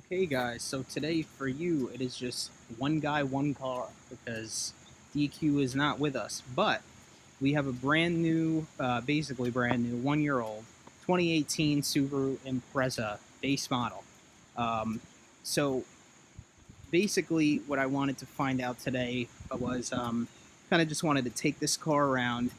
Okay guys, so today for you it is just one guy, one car because DQ is not with us, but we have a brand new, basically brand new, 1 year old 2018 Subaru Impreza base model. Um, so basically what I wanted to find out today was kind of just wanted to take this car around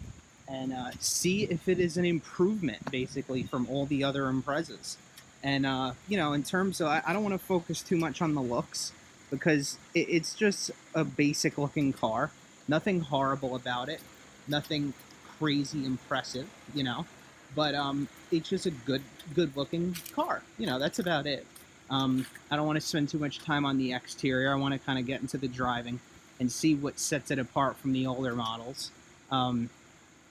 and see if it is an improvement basically from all the other Imprezas. And in terms of, I don't want to focus too much on the looks because it's just a basic looking car. Nothing horrible about it. Nothing crazy impressive, But it's just a good looking car. That's about it. I don't want to spend too much time on the exterior. I want to kind of get into the driving and see what sets it apart from the older models. And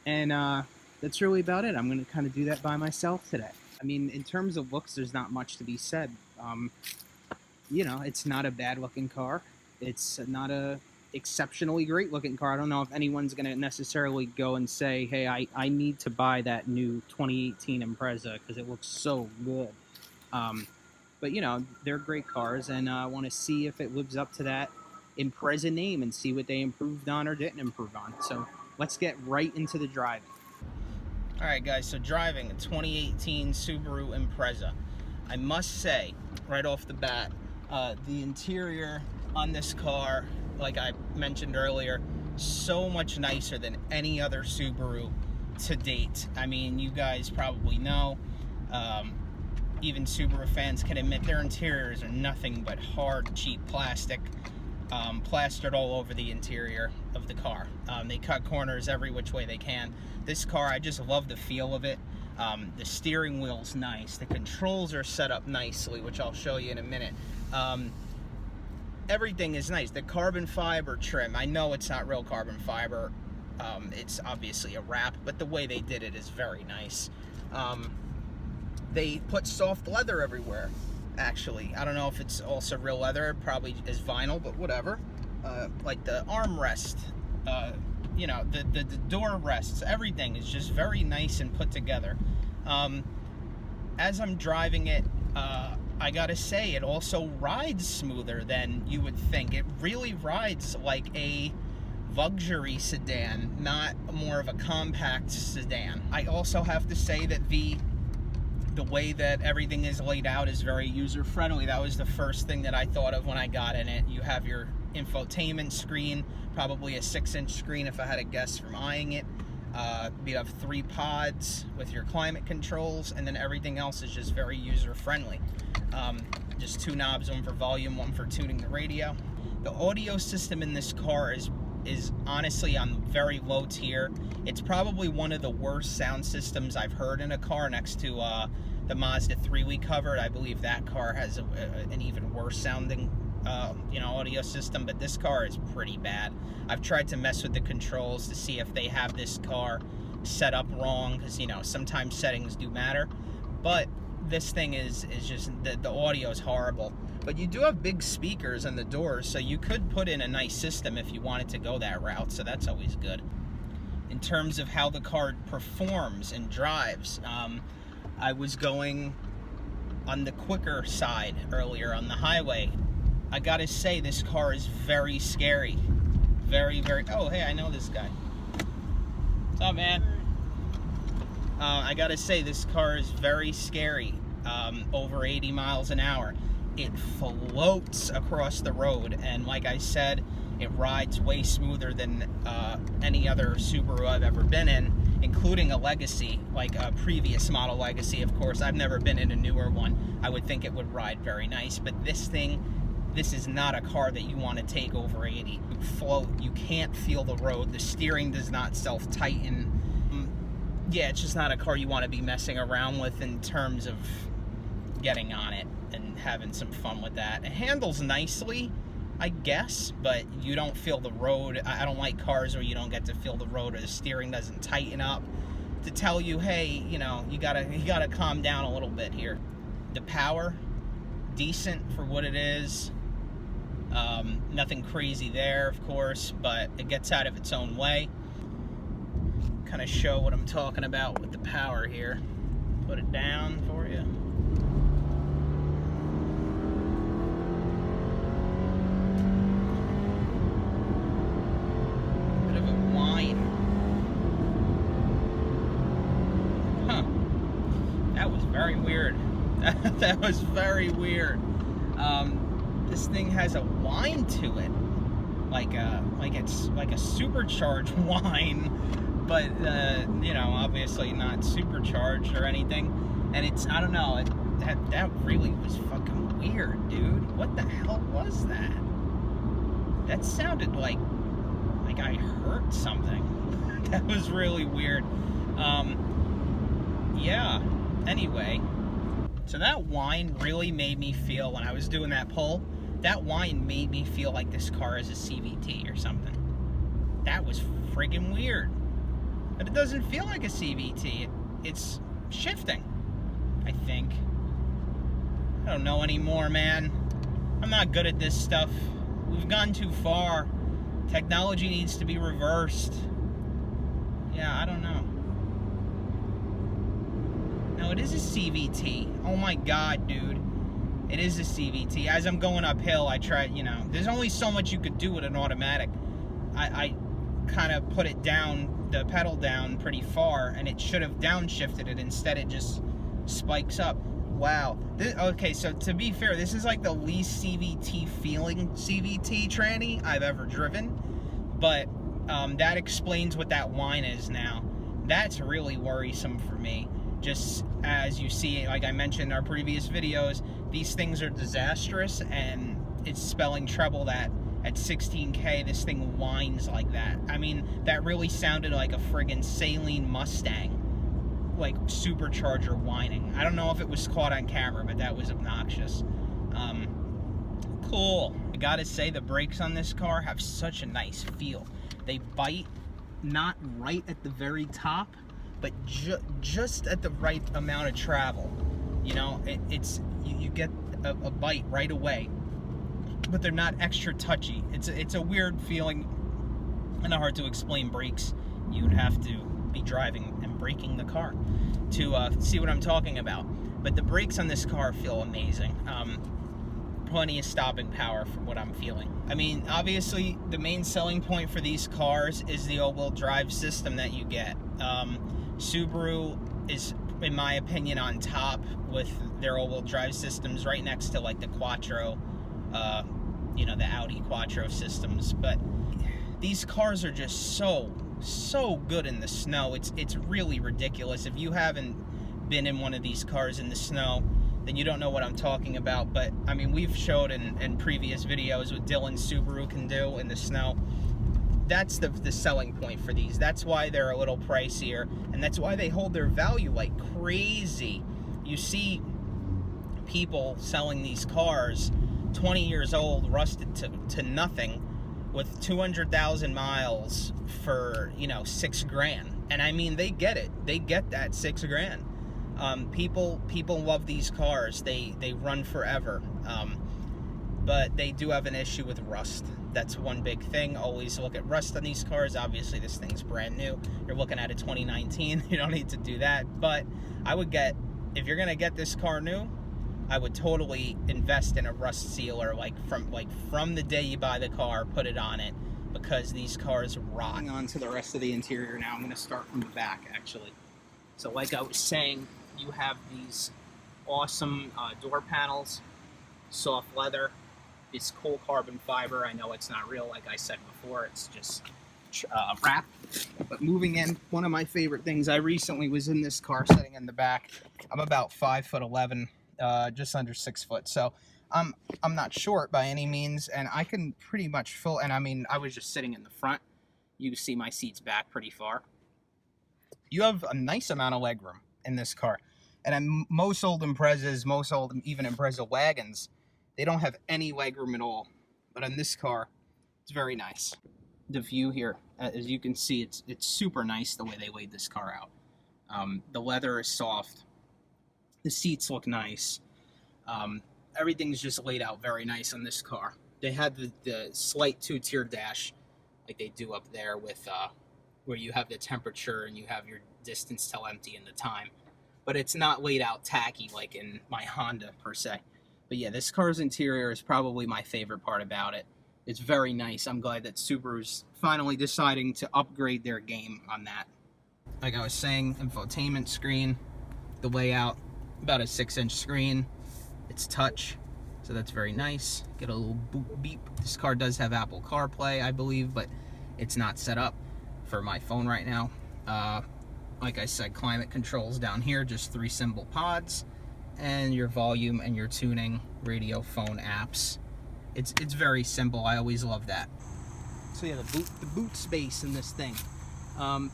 that's really about it. I'm going to kind of do that by myself today. I mean, in terms of looks, there's not much to be said. It's not a bad looking car. It's not a exceptionally great looking car. I don't know if anyone's going to necessarily go and say, hey, I need to buy that new 2018 Impreza because it looks so good. But, they're great cars, and I want to see if it lives up to that Impreza name and see what they improved on or didn't improve on. So let's get right into the driving. All right, guys, so driving a 2018 Subaru Impreza. I must say, right off the bat, the interior on this car, like I mentioned earlier, so much nicer than any other Subaru to date. I mean, you guys probably know, even Subaru fans can admit their interiors are nothing but hard, cheap plastic, plastered all over the interior of the car. They cut corners every which way they can. This car, I just love the feel of it. The steering wheel's nice. The controls are set up nicely, which I'll show you in a minute. Everything is nice. The carbon fiber trim, I know it's not real carbon fiber. It's obviously a wrap, but the way they did it is very nice. They put soft leather everywhere, actually. I don't know if it's also real leather. It probably is vinyl, but whatever. Like the armrest, the door rests, everything is just very nice and put together. As I'm driving it, I gotta say, it also rides smoother than you would think. It really rides like a luxury sedan, not more of a compact sedan. I also have to say that the way that everything is laid out is very user-friendly. That was the first thing that I thought of when I got in it. You have your infotainment screen, probably a 6-inch screen if I had to guess from eyeing it. You have 3 pods with your climate controls, and then everything else is just very user-friendly. Just 2 knobs, one for volume, one for tuning the radio. The audio system in this car is honestly on very low tier. It's probably one of the worst sound systems I've heard in a car, next to the Mazda 3 we covered. I believe that car has an even worse sounding audio system, but this car is pretty bad. I've tried to mess with the controls to see if they have this car set up wrong, because sometimes settings do matter, but this thing is just, the audio is horrible. But you do have big speakers in the doors, so you could put in a nice system if you wanted to go that route, so that's always good. In terms of how the car performs and drives, I was going on the quicker side earlier on the highway. I gotta say, this car is very scary. Very, very... Oh, hey, I know this guy. What's up, man? I gotta say, this car is very scary. Over 80 miles an hour. It floats across the road, and like I said, it rides way smoother than any other Subaru I've ever been in, including a Legacy, like a previous model Legacy, of course. I've never been in a newer one. I would think it would ride very nice, but this is not a car that you want to take over 80. You float, you can't feel the road, the steering does not self-tighten. Yeah, it's just not a car you want to be messing around with in terms of getting on it and having some fun with that. It handles nicely, I guess, but you don't feel the road. I don't like cars where you don't get to feel the road, or the steering doesn't tighten up to tell you, hey, you gotta calm down a little bit here. The power, decent for what it is. Nothing crazy there, of course, but it gets out of its own way. Kind of show what I'm talking about with the power here. Put it down for you. That was very weird. This thing has a whine to it, like it's like a supercharged whine, but you know, obviously not supercharged or anything. And it's, I don't know, that really was fucking weird, dude. What the hell was that? That sounded like I hurt something. That was really weird. Yeah. Anyway, so that whine really made me feel, when I was doing that pull, that whine made me feel like this car is a CVT or something. That was friggin' weird. But it doesn't feel like a CVT. It's shifting, I think. I don't know anymore, man. I'm not good at this stuff. We've gone too far. Technology needs to be reversed. Yeah, I don't know. No, it is a CVT. Oh my god, dude. It is a CVT. As I'm going uphill, I try, you know, there's only so much you could do with an automatic. I kind of put it down, the pedal down pretty far, and it should have downshifted it. Instead, it just spikes up. Wow. Okay, so to be fair, this is like the least CVT feeling CVT tranny I've ever driven. But that explains what that whine is now. That's really worrisome for me. Just as you see, like I mentioned in our previous videos, these things are disastrous, and it's spelling trouble that at 16K this thing whines like that. I mean, that really sounded like a friggin' Saline Mustang, like supercharger whining. I don't know if it was caught on camera, but that was obnoxious. Cool. I gotta say, the brakes on this car have such a nice feel. They bite, not right at the very top, but just at the right amount of travel. You know, you get a bite right away, but they're not extra touchy. It's a weird feeling, and hard to explain brakes. You would have to be driving and braking the car to see what I'm talking about. But the brakes on this car feel amazing. Plenty of stopping power from what I'm feeling. I mean, obviously, the main selling point for these cars is the all-wheel drive system that you get. Subaru is, in my opinion, on top with their all-wheel drive systems, right next to like the Quattro, you know, the Audi Quattro systems. But these cars are just so good in the snow. It's really ridiculous. If you haven't been in one of these cars in the snow, then you don't know what I'm talking about. But I mean, we've showed in previous videos what Dylan's Subaru can do in the snow. That's the selling point for these. That's why they're a little pricier, and that's why they hold their value like crazy. You see people selling these cars 20 years old, rusted to nothing, with 200,000 miles for, you know, $6,000. And I mean, they get it. They get that $6,000. People love these cars. They run forever. But they do have an issue with rust. That's one big thing. Always look at rust on these cars. Obviously, this thing's brand new. You're looking at a 2019. You don't need to do that. But I would get, if you're gonna get this car new, I would totally invest in a rust sealer, like from the day you buy the car, put it on it, because these cars rock. Moving on to the rest of the interior now. I'm gonna start from the back, actually. So like I was saying, you have these awesome door panels, soft leather, this cool carbon fiber. I know it's not real, like I said before, it's just wrap. But moving in, one of my favorite things, I recently was in this car sitting in the back. I'm about 5'11", just under 6 foot, so I'm not short by any means, and I can pretty much fill. And I mean, I was just sitting in the front. You see my seats back pretty far. You have a nice amount of legroom in this car. And most old Imprezas, even Impreza wagons, they don't have any legroom at all. But on this car, it's very nice. The view here, as you can see, it's super nice the way they laid this car out. The leather is soft. The seats look nice. Everything's just laid out very nice on this car. They had the slight two-tier dash like they do up there with where you have the temperature and you have your distance till empty and the time. But it's not laid out tacky like in my Honda per se. But yeah, this car's interior is probably my favorite part about it. It's very nice. I'm glad that Subaru's finally deciding to upgrade their game on that. Like I was saying, infotainment screen, the layout, about a 6-inch screen. It's touch, so that's very nice. Get a little boop beep. This car does have Apple CarPlay, I believe, but it's not set up for my phone right now. Like I said, climate controls down here, just 3 symbol pods, and your volume and your tuning, radio, phone apps. It's very simple. I always love that. So yeah, the boot space in this thing,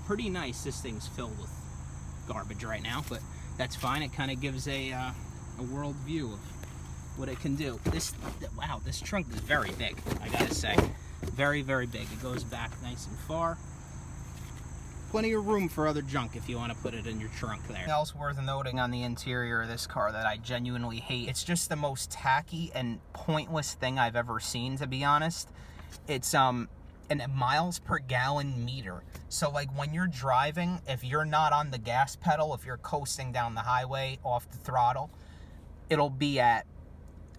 pretty nice. This thing's filled with garbage right now, but that's fine. It kind of gives a world view of what it can do. Wow, this trunk is very big, I gotta say. Very, very big. It goes back nice and far. Plenty of room for other junk if you want to put it in your trunk there. Something else worth noting on the interior of this car that I genuinely hate. It's just the most tacky and pointless thing I've ever seen, to be honest. It's a miles per gallon meter. So like when you're driving, if you're not on the gas pedal, if you're coasting down the highway off the throttle, it'll be at,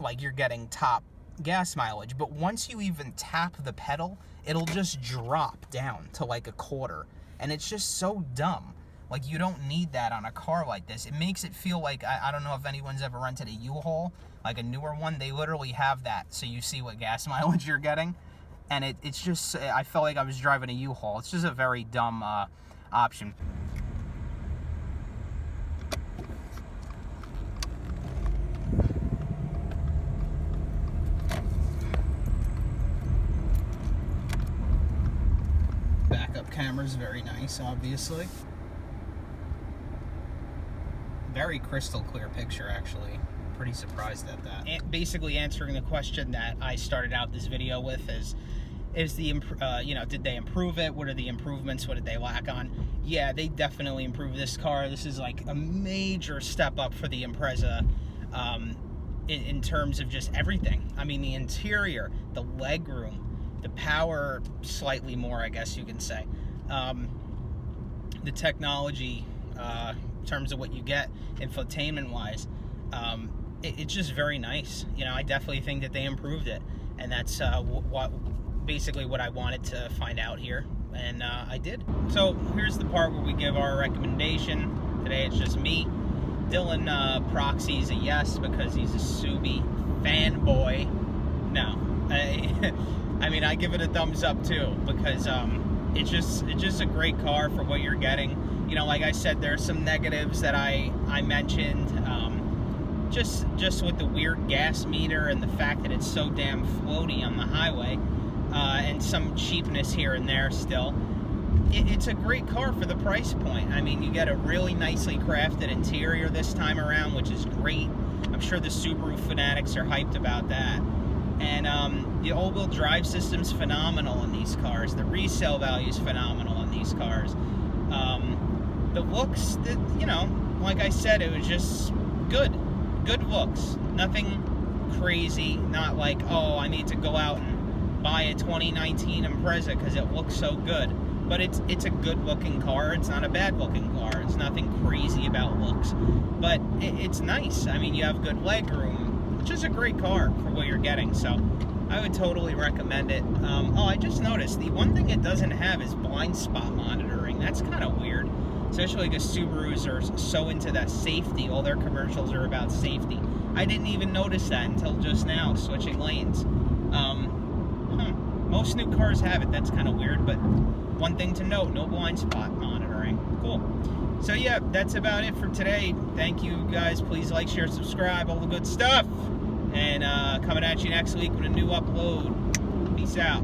like, you're getting top gas mileage. But once you even tap the pedal, it'll just drop down to like a quarter. And it's just so dumb. Like, you don't need that on a car like this. It makes it feel like, I don't know if anyone's ever rented a U-Haul, like a newer one. They literally have that, so you see what gas mileage you're getting. And it's just, I felt like I was driving a U-Haul. It's just a very dumb option. Backup camera's very nice, obviously. Very crystal clear picture, actually. Pretty surprised at that. And basically answering the question that I started out this video with is the did they improve it? What are the improvements? What did they lack on? Yeah, they definitely improved this car. This is like a major step up for the Impreza in terms of just everything. I mean, the interior, the legroom, the power slightly more, I guess you can say. The technology, in terms of what you get infotainment wise, it's just very nice. You know, I definitely think that they improved it, and that's basically what I wanted to find out here, and I did. So here's the part where we give our recommendation. Today it's just me. Dylan proxies a yes because he's a Subi fanboy. No, I mean, I give it a thumbs up too, because it's just a great car for what you're getting. You know, like I said, there's some negatives that I mentioned, just with the weird gas meter and the fact that it's so damn floaty on the highway, and some cheapness here and there still. It's a great car for the price point. I mean, you get a really nicely crafted interior this time around, which is great. I'm sure the Subaru fanatics are hyped about that. And the all-wheel drive system's phenomenal in these cars. The resale value's phenomenal in these cars. The looks, you know, like I said, it was just good looks. Nothing crazy. Not like, oh, I need to go out and buy a 2019 Impreza because it looks so good. But it's a good-looking car. It's not a bad-looking car. It's nothing crazy about looks. But it's nice. I mean, you have good legroom. It's just a great car for what you're getting. So I would totally recommend it. Oh, I just noticed the one thing it doesn't have is blind spot monitoring. That's kind of weird. Especially because Subarus are so into that safety. All their commercials are about safety. I didn't even notice that until just now, switching lanes. Most new cars have it. That's kind of weird, but one thing to note, no blind spot monitoring. Cool. So yeah, that's about it for today. Thank you guys. Please like, share, subscribe, all the good stuff. And coming at you next week with a new upload. Peace out.